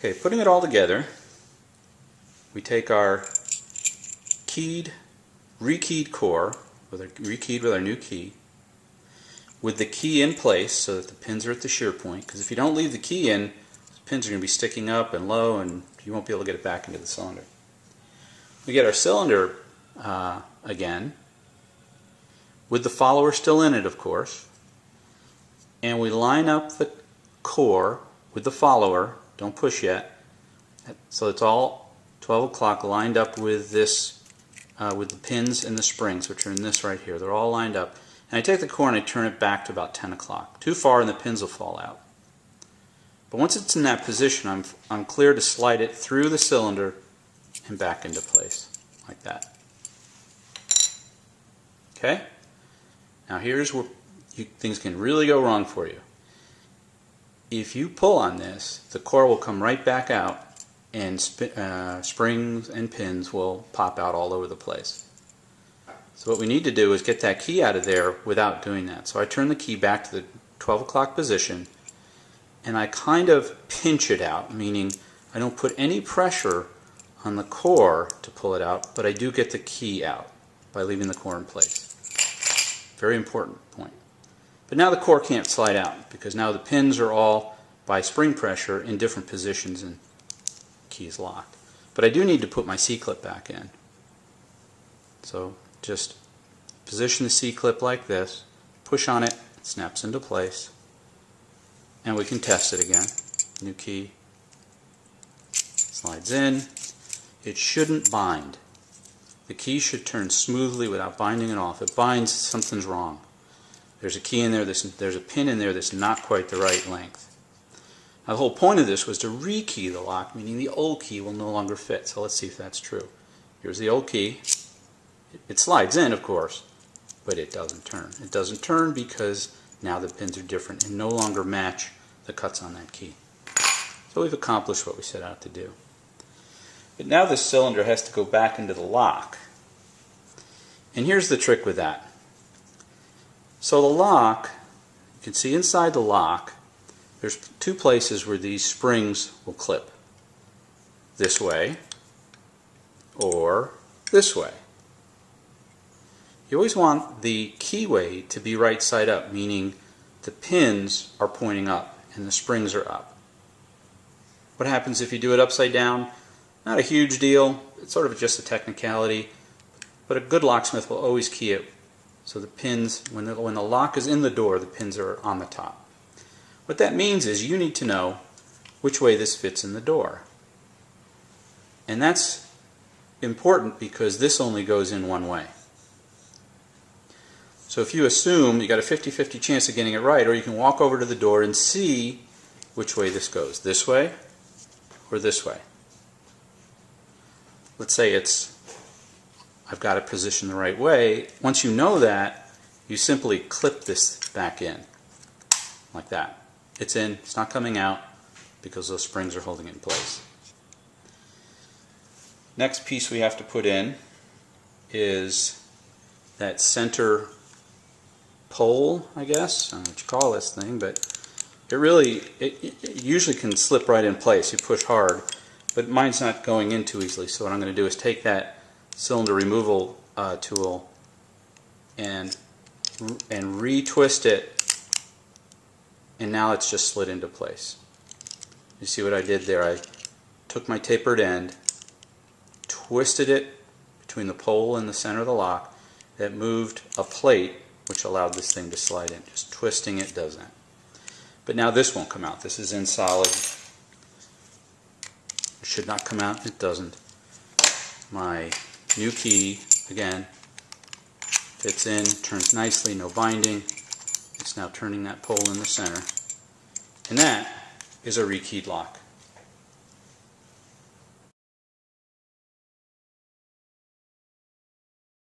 Okay, putting it all together, we take our re-keyed core, re-keyed with our new key, with the key in place so that the pins are at the shear point, because if you don't leave the key in, the pins are going to be sticking up and low and you won't be able to get it back into the cylinder. We get our cylinder again, with the follower still in it, of course, and we line up the core with the follower, don't push yet, so it's all 12 o'clock lined up with this, with the pins and the springs, which are in this right here. They're all lined up. And I take the core and I turn it back to about 10 o'clock. Too far and the pins will fall out. But once it's in that position, I'm clear to slide it through the cylinder and back into place, like that. Okay? Now here's where things can really go wrong for you. If you pull on this, the core will come right back out and springs and pins will pop out all over the place. So what we need to do is get that key out of there without doing that. So I turn the key back to the 12 o'clock position and I kind of pinch it out, meaning I don't put any pressure on the core to pull it out, but I do get the key out by leaving the core in place. Very important point. But now the core can't slide out because now the pins are all by spring pressure in different positions and the key is locked. But I do need to put my C-clip back in. So just position the C-clip like this, push on it, it snaps into place, and we can test it again. New key slides in. It shouldn't bind. The key should turn smoothly without binding it off. If it binds, something's wrong. There's a key in there, there's a pin in there that's not quite the right length. Now the whole point of this was to re-key the lock, meaning the old key will no longer fit. So let's see if that's true. Here's the old key. It slides in, of course, but it doesn't turn. It doesn't turn because now the pins are different and no longer match the cuts on that key. So we've accomplished what we set out to do. But now this cylinder has to go back into the lock. And here's the trick with that. So the lock, you can see inside the lock, there's two places where these springs will clip. This way or this way. You always want the keyway to be right side up, meaning the pins are pointing up and the springs are up. What happens if you do it upside down? Not a huge deal. It's sort of just a technicality. But a good locksmith will always key it so the pins, when the lock is in the door, the pins are on the top. What that means is you need to know which way this fits in the door. And that's important because this only goes in one way. So if you assume you got a 50-50 chance of getting it right, or you can walk over to the door and see which way this goes, this way or this way. Let's say I've got it positioned the right way. Once you know that, you simply clip this back in, like that. It's in, it's not coming out because those springs are holding it in place. Next piece we have to put in is that center pole, I guess. I don't know what you call this thing, but it usually can slip right in place. You push hard, but mine's not going in too easily. So what I'm going to do is take that cylinder removal tool and retwist it, and now it's just slid into place. You see what I did there? I took my tapered end, twisted it between the pole and the center of the lock. That moved a plate which allowed this thing to slide in. Just twisting it does that. But now this won't come out. This is in solid. It should not come out. It doesn't. My new key, again, fits in, turns nicely, no binding. It's now turning that pole in the center. And that is a re-keyed lock.